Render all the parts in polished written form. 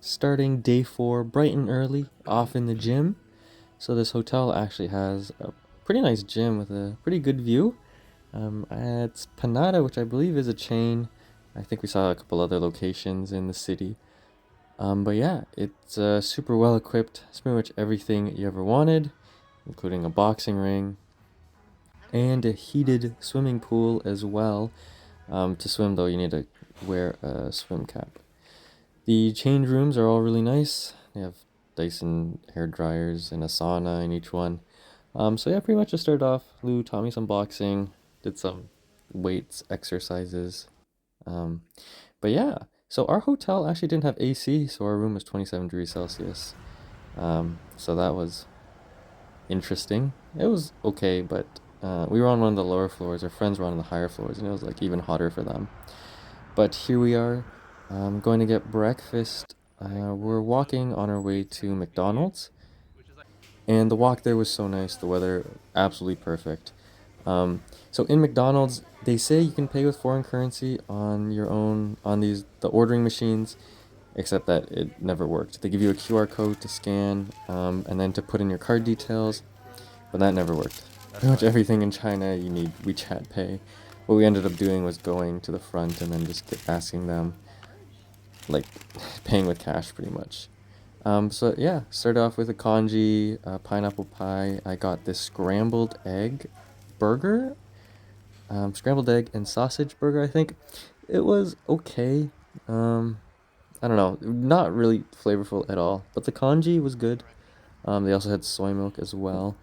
starting day 4 bright and early, off in the gym. So this hotel actually has a pretty nice gym with a pretty good view. It's Panada, which I believe is a chain. I think we saw a couple other locations in the city. But yeah, it's super well equipped. It's pretty much everything you ever wanted, including a boxing ring and a heated swimming pool as well. To swim though, you need to wear a swim cap. The change rooms are all really nice. They have Dyson hair dryers and a sauna in each one. So yeah, pretty much just started off. Lou taught me some boxing, did some weights exercises. Um, but yeah, so our hotel actually didn't have AC, so our room was 27 degrees Celsius. So that was interesting. It was okay, but we were on one of the lower floors. Our friends were on the higher floors, and it was like even hotter for them. But here we are, going to get breakfast. We're walking on our way to McDonald's, and the walk there was so nice. The weather absolutely perfect. So in McDonald's, they say you can pay with foreign currency on your own on the ordering machines, except that it never worked. They give you a QR code to scan, and then to put in your card details, but that never worked. Pretty much everything in China you need WeChat Pay. What we ended up doing was going to the front and then just asking them, like, paying with cash pretty much. So yeah, started off with a congee, pineapple pie. I got this scrambled egg burger, scrambled egg and sausage burger. I think it was okay. Um, I don't know, not really flavorful at all, but the congee was good. They also had soy milk as well.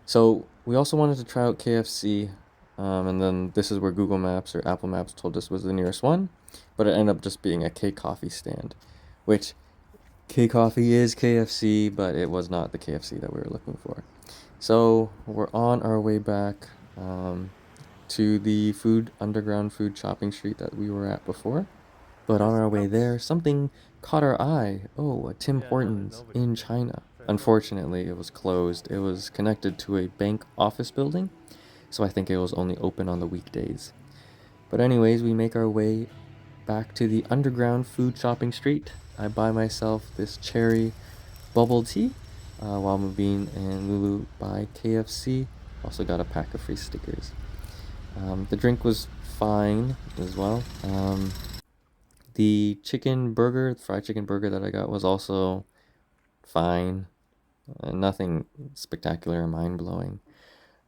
So we also wanted to try out KFC, and then this is where Google Maps or Apple Maps told us was the nearest one, but it ended up just being a K Coffee stand, which K Coffee is KFC, but it was not the KFC that we were looking for. So we're on our way back to the underground food shopping street that we were at before. But on our way there, something caught our eye. Oh, a Tim Hortons in China. Unfortunately, it was closed. It was connected to a bank office building, so I think it was only open on the weekdays. But anyways, we make our way back to the underground food shopping street. I buy myself this cherry bubble tea, while Mubin and Lulu buy KFC. Also got a pack of free stickers. The drink was fine as well. The fried chicken burger that I got was also fine. Nothing spectacular or mind blowing.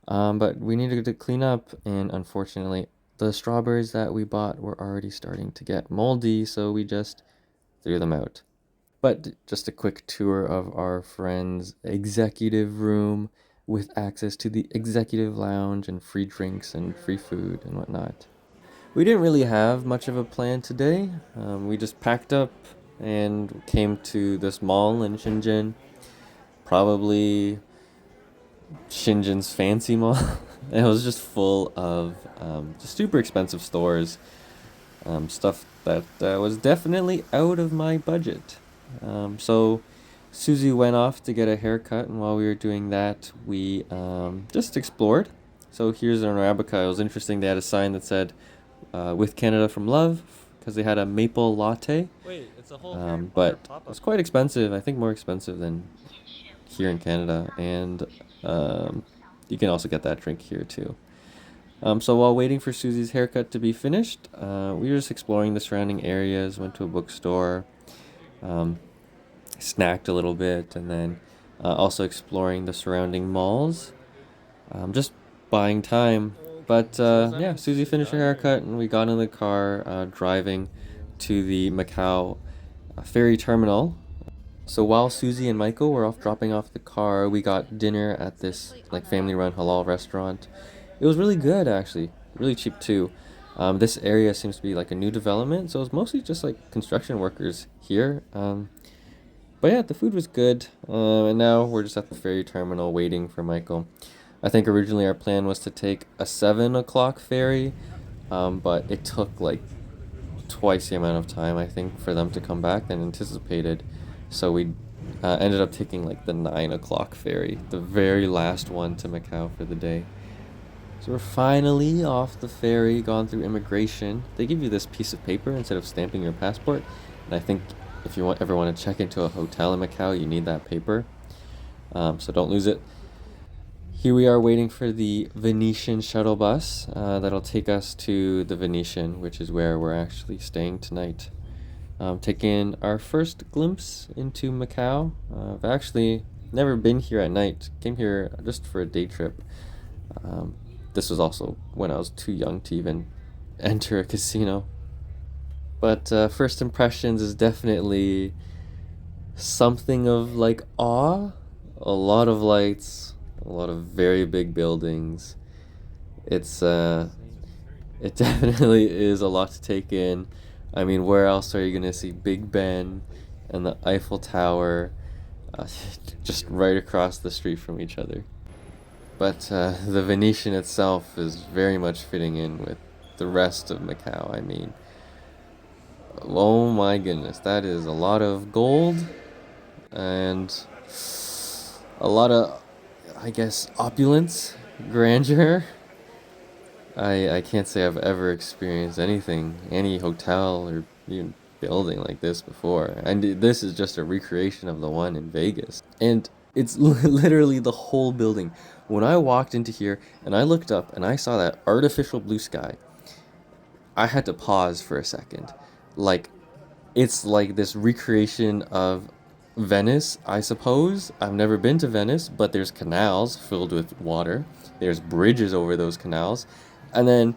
But we needed to clean up, and unfortunately, the strawberries that we bought were already starting to get moldy, so we just threw them out. But just a quick tour of our friend's executive room with access to the executive lounge and free drinks and free food and whatnot. We didn't really have much of a plan today. We just packed up and came to this mall in Shenzhen. Probably Shenzhen's fancy mall. It was just full of just super expensive stores. Stuff that was definitely out of my budget. So Susie went off to get a haircut, and while we were doing that, we just explored. So here's an Arabica. It was interesting. They had a sign that said, "With Canada from Love," because they had a maple latte. But it was quite expensive. I think more expensive than here in Canada, and you can also get that drink here too. So while waiting for Susie's haircut to be finished, we were just exploring the surrounding areas. Went to a bookstore, um, snacked a little bit, and then also exploring the surrounding malls. Just buying time. But yeah, Susie finished her haircut, and we got in the car, driving to the Macau ferry terminal. So while Susie and Michael were off dropping off the car, we got dinner at this like family-run halal restaurant. It was really good actually, really cheap too. This area seems to be like a new development, so it's mostly just like construction workers here. But yeah, the food was good, and now we're just at the ferry terminal waiting for Michael. I think originally our plan was to take a 7 o'clock ferry, but it took like twice the amount of time I think for them to come back than anticipated. So we ended up taking like the 9 o'clock ferry, the very last one to Macau for the day. So we're finally off the ferry, gone through immigration. They give you this piece of paper instead of stamping your passport, and I think if you ever want to check into a hotel in Macau, you need that paper. So don't lose it. Here we are waiting for the Venetian shuttle bus that'll take us to the Venetian, which is where we're actually staying tonight. Taking our first glimpse into Macau. I've actually never been here at night. Came here just for a day trip. Um, this was also when I was too young to even enter a casino. But first impressions is definitely something of like awe. A lot of lights, a lot of very big buildings. It's it definitely is a lot to take in. I mean, where else are you gonna see Big Ben and the Eiffel Tower uh, just right across the street from each other? But the Venetian itself is very much fitting in with the rest of Macau. I mean, oh my goodness, that is a lot of gold and a lot of, I guess, opulence, grandeur. I can't say I've ever experienced anything, any hotel or even building like this before. And this is just a recreation of the one in Vegas. And it's literally the whole building. When I walked into here and I looked up and I saw that artificial blue sky, I had to pause for a second. Like, it's like this recreation of Venice, I suppose. I've never been to Venice, but there's canals filled with water. There's bridges over those canals. And then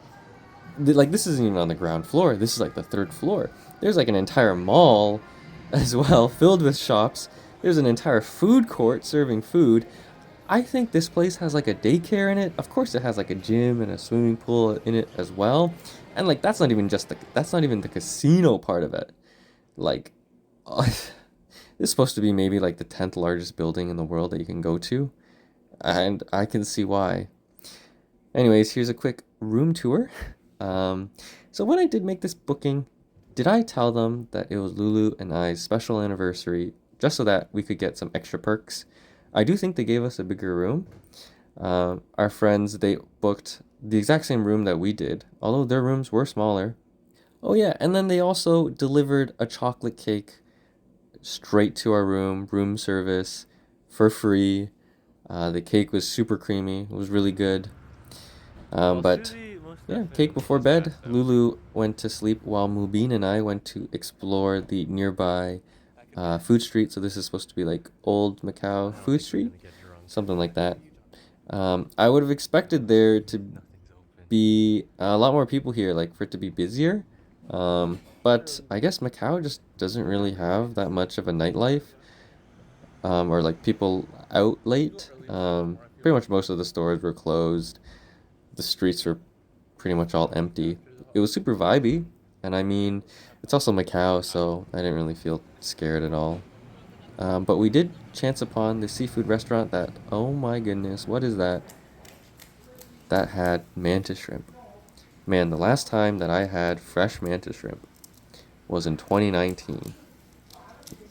like this isn't even on the ground floor. This is like the third floor. There's like an entire mall as well filled with shops. There's an entire food court serving food. I think this place has like a daycare in it. Of course it has like a gym and a swimming pool in it as well. And like that's not even the casino part of it. Like this is supposed to be maybe like the 10th largest building in the world that you can go to, and I can see why. Anyways, here's a quick room tour. Um, so when I did make this booking, did I tell them that it was Lulu and I's special anniversary just so that we could get some extra perks? I do think they gave us a bigger room. Our friends, they booked the exact same room that we did, although their rooms were smaller. Oh yeah, and then they also delivered a chocolate cake straight to our room service for free. The cake was super creamy. It was really good. But yeah, cake before bed. Lulu went to sleep while Mubin and I went to explore the nearby food street. So this is supposed to be like Old Macau Food Street, something like that. I would have expected there to be a lot more people here, like for it to be busier. But I guess Macau just doesn't really have that much of a nightlife, or like people out late. Pretty much most of the stores were closed. The streets were pretty much all empty. It was super vibey, and I mean, it's also Macau, so I didn't really feel scared at all. But we did chance upon the seafood restaurant that, oh my goodness, what is that? That had mantis shrimp. Man, the last time that I had fresh mantis shrimp was in 2019,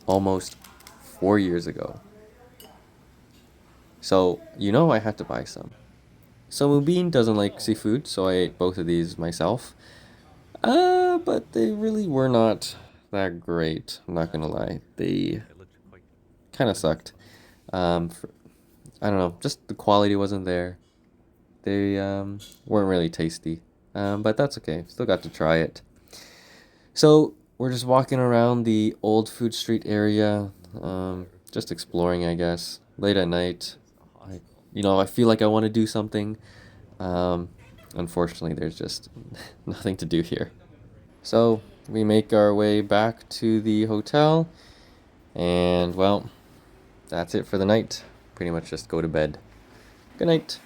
almost 4 years ago. So, I had to buy some. So Mubin doesn't like seafood, so I ate both of these myself. But they really were not that great. I'm not gonna lie. They kind of sucked. For, I don't know, just the quality wasn't there. They weren't really tasty. But that's okay. Still got to try it. So we're just walking around the old food street area, just exploring, I guess. Late at night, I feel like I want to do something. Um, Unfortunately, there's just nothing to do here. So we make our way back to the hotel, and well, that's it for the night. Pretty much just go to bed. Good night.